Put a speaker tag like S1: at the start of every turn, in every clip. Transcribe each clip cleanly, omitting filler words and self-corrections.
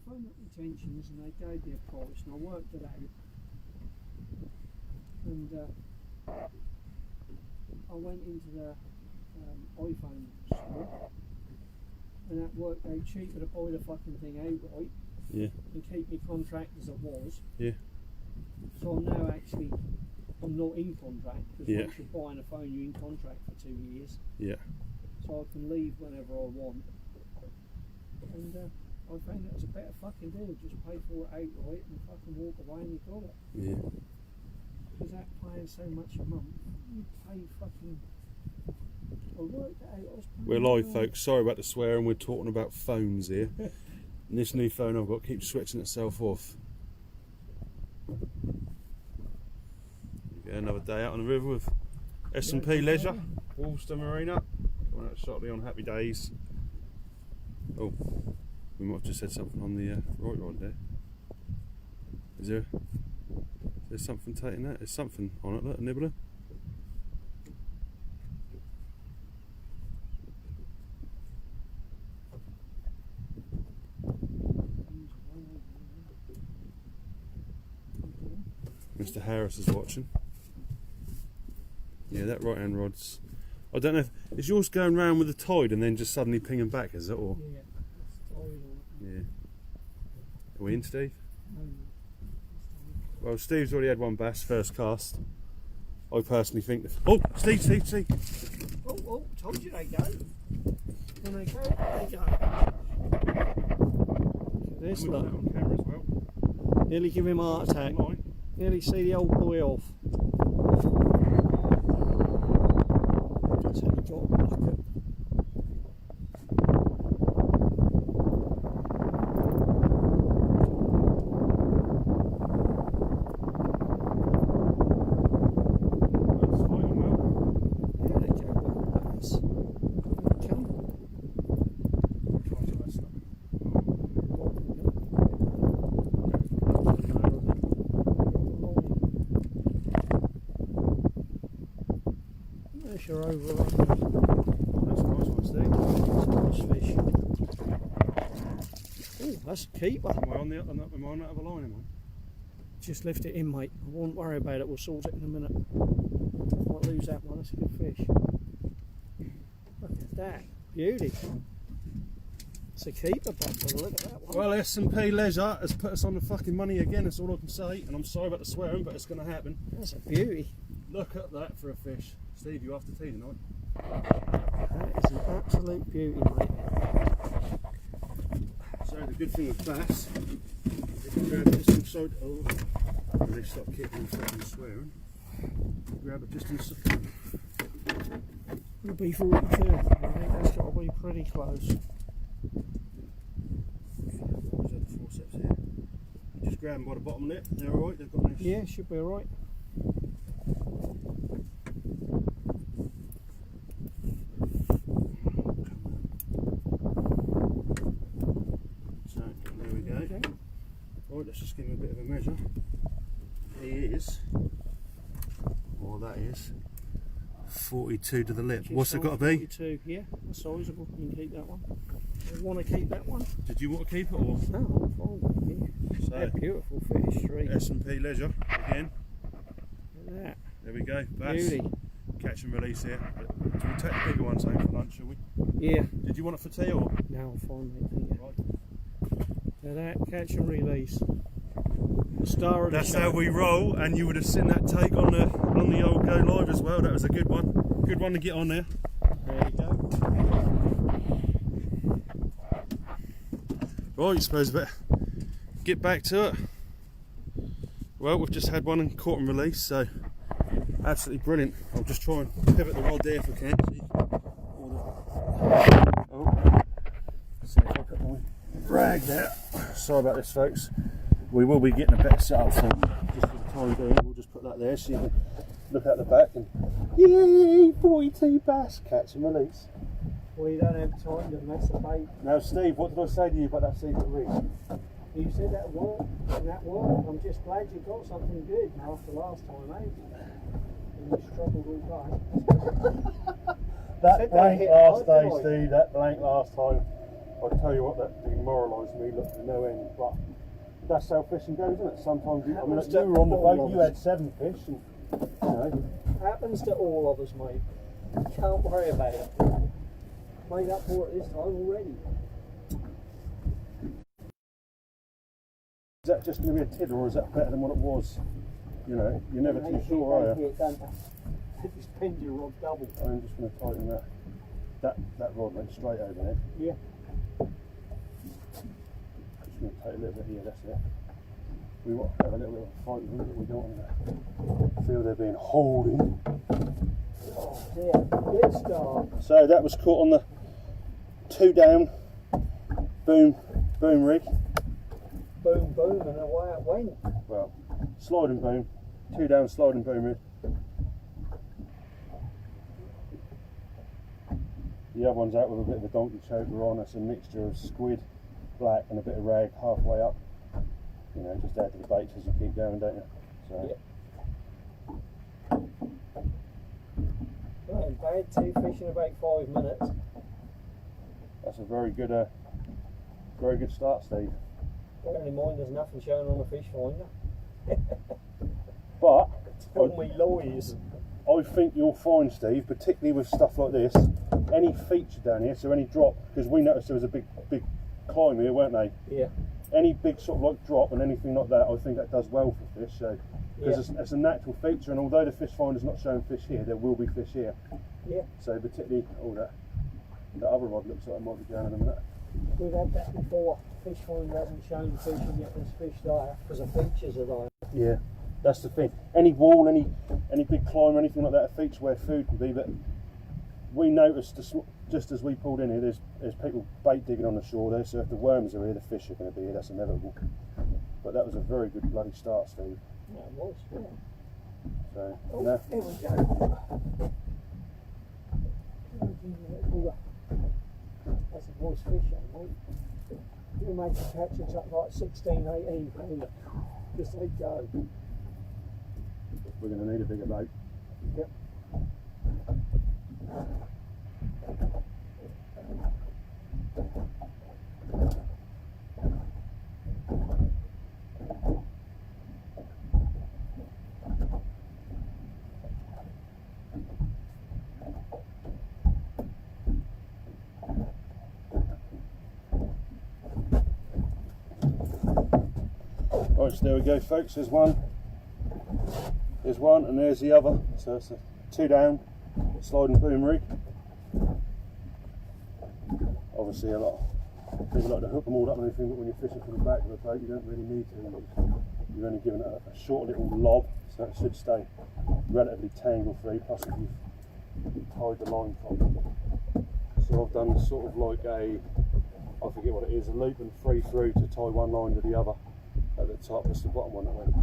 S1: phoned up retentions and they gave me a price and I worked it out. And I went into the iPhone store and that worked out cheaper to buy the fucking thing outright.
S2: Yeah.
S1: And keep my contract as it was.
S2: Yeah.
S1: So I'm now actually, I'm not in contract because
S2: Yeah.
S1: once you're buying a phone you're in contract for 2 years.
S2: Yeah.
S1: So I can leave whenever I want. And I found it was a better fucking deal. Just pay for it outright and fucking walk away and you got it.
S2: Yeah.
S1: Because that paying so much a month, you pay fucking. I worked it out. I was
S2: We're live, folks. Sorry about the swearing. We're talking about phones here. And this new phone I've got keeps switching itself off. Get another day out on the river with SandP Leisure, Walston Marina. Coming out shortly on Happy Days. Oh, we might have just said something on the right rod there. Is there something taking that? There's something on it, look, a nibbler. Mr. Harris is watching. Yeah, that right hand rod's. I don't know if is yours going round with the tide and then just suddenly pinging back, is it? Or
S1: Yeah, it's tide on it.
S2: yeah. Are we in, Steve?
S1: No.
S2: Well, Steve's already had one bass, first cast. I personally think that. Oh, Steve!
S1: Oh, told you they go. When they go, they go. This
S2: Look.
S1: look.
S2: On camera as well.
S1: Nearly give him a heart attack.
S2: Online.
S1: Nearly see the old boy off. So he got a bucket.
S2: That's fine, well.
S1: Yeah, they go well. That's come. There's your overrun.
S2: That's a nice one, Steve.
S1: Nice fish. Oh, that's a keeper.
S2: Am I on that other line, am I?
S1: Just lift it in, mate. I won't worry about it. We'll sort it in a minute. Might lose that one. That's a good fish. Look at that. Beauty. It's a keeper, but look at that one.
S2: Well, SandP Leisure has put us on the fucking money again, that's all I can say. And I'm sorry about the swearing, but it's going to happen.
S1: That's a beauty.
S2: Look at that for a fish. Steve, you after tea tonight?
S1: That is an absolute beauty, mate.
S2: So the good thing with bass, if you grab it just inside, oh, and they stop kicking and fucking swearing, grab it just inside.
S1: It'll be 42. I think that's got to be pretty close.
S2: Those are the forceps here. Just grab them by the bottom lip, they're alright, they've got this.
S1: Yeah, should be alright.
S2: So, there we go.
S1: Okay.
S2: Right, let's just give him a bit of a measure. He is, or that is, 42 to the lip.
S1: Just
S2: What's it got to be?
S1: 42, yeah, that's sizable. You can keep that one. I want to keep that one.
S2: Did you want to keep it or?
S1: No, I'm fine. Yeah.
S2: So,
S1: They're beautiful fish, three.
S2: SandP Leisure again.
S1: Look at that.
S2: There we go. Bass.
S1: Beauty.
S2: Catch and release here. But we'll take the bigger ones home for lunch, shall we?
S1: Yeah.
S2: Did you want it for tea or?
S1: Now I'm fine, mate. Thank you.
S2: Right.
S1: Look at that. Catch and release. The star of
S2: That's
S1: the show.
S2: how we roll, and you would have seen that take on the old Go Live as well. That was a good one. Good one to get on there.
S1: There you go.
S2: Right, I suppose I better get back to it. Well, we've just had one and caught and release, so absolutely brilliant. I'll just try and pivot the rod there if I can. Oh, see if I got my rag there. Sorry about this, folks. We will be getting a better setup, so just for the time being, we'll just put that there so you can look at the back and yay, 42 bass, catch and release.
S1: Well, you don't have time to mess the bait.
S2: Now, Steve, what did I say to you about that secret rig?
S1: You said that worked, and that worked. I'm just glad you got something good after last time, eh? And you struggled all day.
S2: That blank last day, Steve, that blank last time. I tell you what, that demoralised me, look, to no end, but that's how fishing goes, isn't it? Sometimes you, I mean, you were on the boat, you had 7 fish, and, you know.
S1: Happens to all of us, mate. Can't worry about it. Made up for it this time already.
S2: Is that just going to be a tid, or is that better than what it was? You know, you're never too sure, are you?
S1: It just bends your rod double.
S2: I'm just going to tighten that. That rod went straight overhead.
S1: Yeah.
S2: Just going to take a little bit here, that's it. We want to have a little bit of a fight with them, but we don't want to feel they're being holding.
S1: Oh dear, good start.
S2: So that was caught on the 2 down boom rig.
S1: Boom, boom, and away it went.
S2: Well, sliding boom, 2 down sliding boom rig. The other one's out with a bit of a donkey choker on. It's a mixture of squid, black, and a bit of rag halfway up. You know, just add to the baits as you keep going, don't you? So.
S1: Yeah. Right, and bad 2 fish in about 5 minutes.
S2: That's a very good start, Steve.
S1: Bearing in mind there's nothing shown on the fish finder.
S2: But
S1: Tell me lies.
S2: I think you'll find, Steve, particularly with stuff like this, any feature down here, so any drop, because we noticed there was a big climb here, weren't they?
S1: Yeah.
S2: Any big sort of like drop and anything like that, I think that does well for fish. So, because it's a natural feature, and although the fish finder's not showing fish here, there will be fish here.
S1: Yeah.
S2: So particularly, that other rod looks like it might be down in a minute.
S1: We've had that before. Fish finder hasn't shown fish, and yet there's fish there because the features are there.
S2: Yeah, that's the thing. Any wall, any big climb, anything like that, a feature where food can be. But we noticed just as we pulled in here, there's people bait digging on the shore there. So if the worms are here, the fish are going to be here. That's inevitable. But that was a very good bloody start, Steve.
S1: Yeah, it was. Yeah.
S2: So
S1: Oh,
S2: now,
S1: there we go. That's a nice fish, mate. You make the catches up like 16, 18 pounder. Just they go.
S2: we're going to need a bigger boat.
S1: Yep.
S2: Right, so there we go, folks. There's one, and there's the other. So it's a 2 down sliding boom rig. Obviously, a lot of people like to hook them all up and everything, but when you're fishing from the back of the boat, you don't really need to. You're only given a short little lob, so it should stay relatively tangle free. Plus, if you've tied the line properly. So I've done sort of like I forget what it is, a loop and free through to tie one line to the other. At the top, it's the bottom one that went.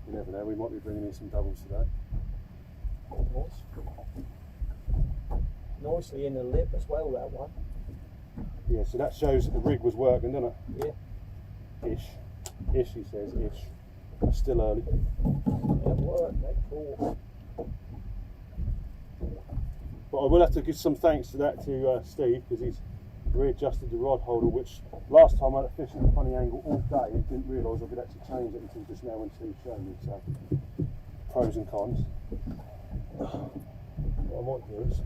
S2: You never know, we might be bringing in some doubles today.
S1: Nicely in the lip as well, that one.
S2: Yeah, so that shows that the rig was working, doesn't it?
S1: Yeah.
S2: Ish, he says, ish. It's still early.
S1: It worked, that caught.
S2: But I will have to give some thanks to that to Steve, because he's readjusted the rod holder, which last time I had a fish at a funny angle all day and didn't realise I could actually change it until just now when Steve showed me. So, pros and cons. What I might do is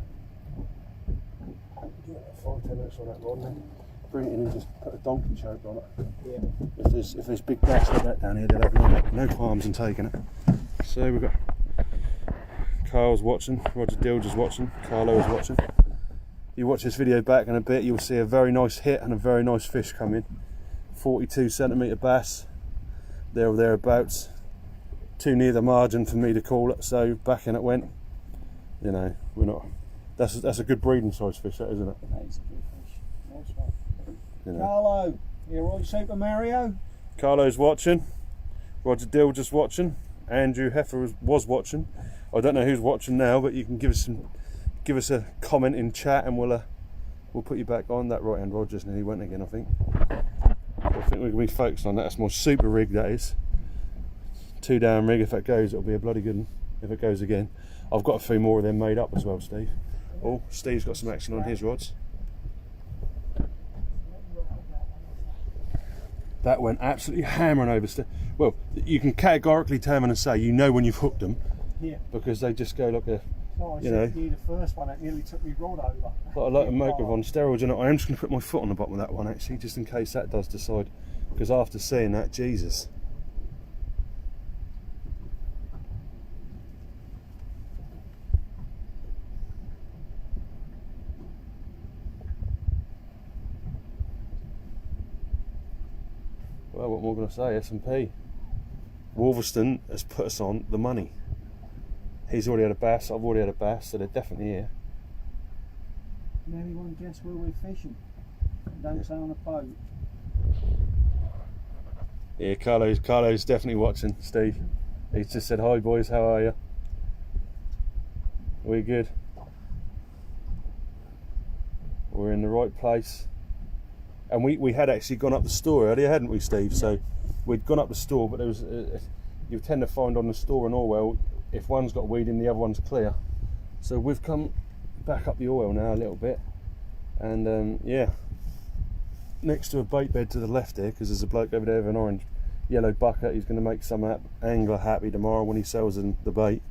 S2: give it 5-10 minutes on that rod and then bring it in and just put a donkey choke on it.
S1: Yeah.
S2: If there's big bass like that down here, they'll have no qualms in taking it. So we've got Carl's watching, Roger Dilger's watching, Carlo is watching. You watch this video back in a bit, you'll see a very nice hit and a very nice fish come in. 42 centimetre bass, there or thereabouts. Too near the margin for me to call it, so back in it went. You know, we're not. That's a good breeding size fish, that, isn't it?
S1: That is a good fish. Nice one.
S2: You know.
S1: Carlo, you alright, Super Mario?
S2: Carlo's watching. Roger Dilger's watching. Andrew Heffer was watching. I don't know who's watching now, but you can give us a comment in chat and we'll put you back on. That right hand rod just nearly went again, I think. I think we're going to be focused on that. That's my super rig, that is. 2 down rig. If that goes, it'll be a bloody good one. If it goes again. I've got a few more of them made up as well, Steve. Oh, Steve's got some action on his rods. That went absolutely hammering over. Well, you can categorically determine and say you know when you've hooked them.
S1: Yeah.
S2: Because they just go like a,
S1: Oh,
S2: you know.
S1: the first one that nearly took me rod over.
S2: Like a locomotive on steroids, and I am just going to put my foot on the bottom of that one actually, just in case that does decide. Because after seeing that, Jesus. Well, what more can I say? S&P. Wolverston has put us on the money. He's already had a bass, I've already had a bass, so they're definitely here.
S1: Can anyone guess where we're fishing? Don't say on a boat.
S2: Yeah, Carlo's definitely watching, Steve. He's just said, hi boys, how are you? We good? We're in the right place. And we had actually gone up the store earlier, hadn't we, Steve? So we'd gone up the store, but there was you tend to find on the store in Orwell, if one's got weed in, the other one's clear. So we've come back up the Orwell now a little bit, and yeah, next to a bait bed to the left here, because there's a bloke over there with an yellow bucket. He's going to make some angler happy tomorrow when he sells them the bait.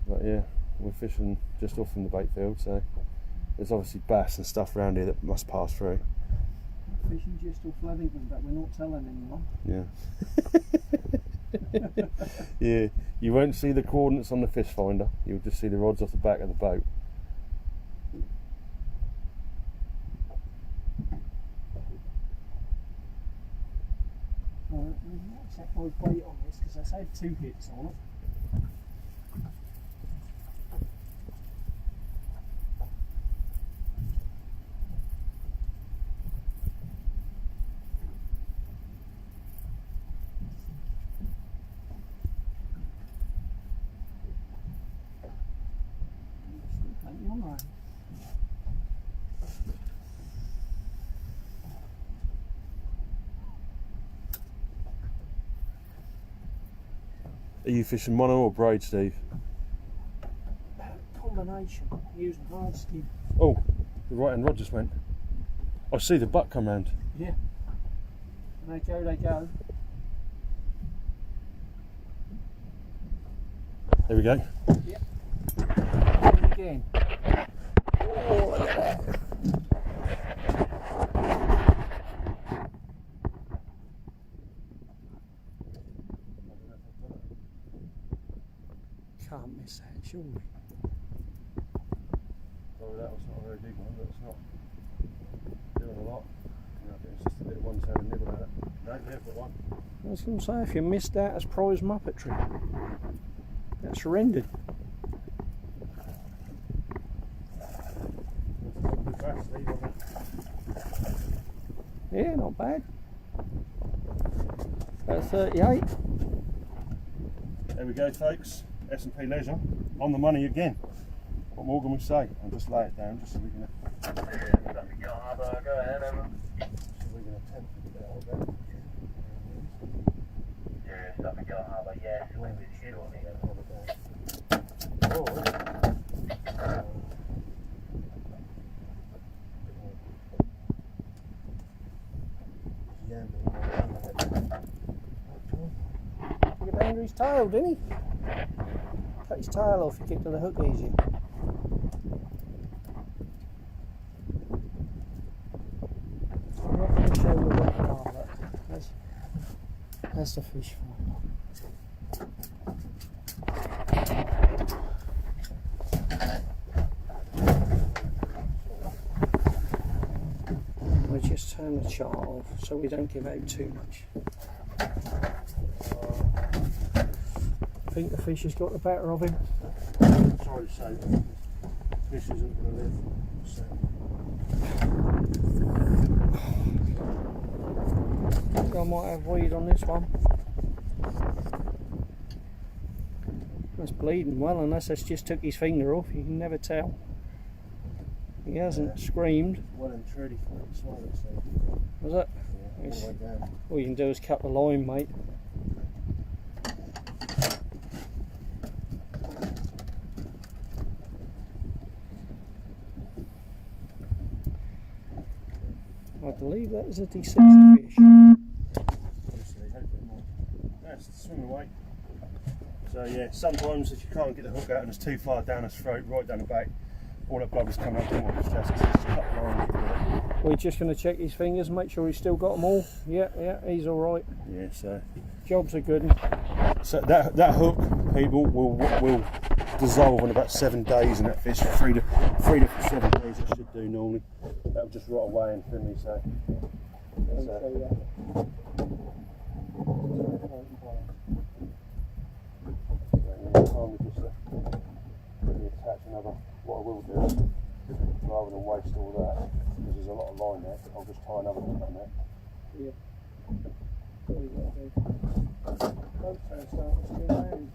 S2: But yeah, we're fishing just off from the bait field, so there's obviously bass and stuff around here that must pass through.
S1: Fishing just off Leamington, but we're not telling anyone.
S2: Yeah. Yeah, you won't see the coordinates on the fish finder, you'll just see the rods off the back of the boat.
S1: Let's check my weight on this, because I had 2 hits on it.
S2: Are you fishing mono or braid, Steve?
S1: Combination, using hard skin.
S2: Oh, the right hand rod just went. I see the butt come round.
S1: Yeah. And they go.
S2: There we go.
S1: Yep. And again. Oh, look at that. Can't miss that, surely.
S2: Sorry, that was not a very big one, but it's not doing a lot. It's just a little one having a nibble at it. No, yeah, got one.
S1: I was going to say, if you missed that as prize muppetry, that's surrendered. Yeah, not bad. About 38.
S2: There we go, folks. S&P Leisure on the money again. What more can we say? I'll just lay it down just so we can. So we can attempt to get out of there.
S1: Took it under his tail, didn't he? Cut his tail off, he get to the hook easier. I'm not going to show you what they are, but that's the fish finder. We'll just turn the chart off so we don't give out too much. I think the fish has got the better of him.
S2: Sorry to say, this isn't going to live. So.
S1: I think I might have weed on this one. That's bleeding well, unless that's just took his finger off. You can never tell. He hasn't screamed.
S2: Well and truly for it, swallow it, so.
S1: Was it?
S2: Yeah, all the way down.
S1: All you can do is cut the line, mate. believe that is a decent fish.
S2: That's the swimming weight. So yeah, sometimes if you can't get the hook out and it's too far down his throat, right down the back, all that blubber's coming up in the stress. It's cut the line with it.
S1: We're just going to check his fingers, make sure he's still got them all. Yeah, he's all right.
S2: Yeah, so
S1: Job's a good one.
S2: So that hook, people, will dissolve in about 7 days in that fish. 3 to 7 days it should do normally. That'll just rot away and thin me. So quickly attach another. What I will do, rather than waste all that, because there's a lot of line there, I'll just tie another hook on there.
S1: Yeah. Don't say start to spin around.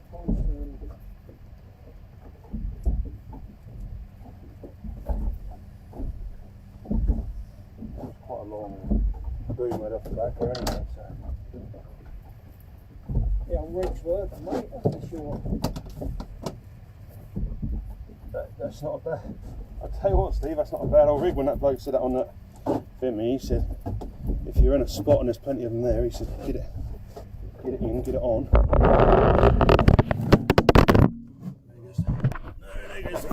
S2: That's quite a long boom right off the back there anyway, so.
S1: Yeah, rig's worth, mate, that's for sure.
S2: That's not a bad. I'll tell you what, Steve, that's not a bad old rig. When that bloke said that on that film, he said, if you're in a spot and there's plenty of them there, he said, get it in, get it on.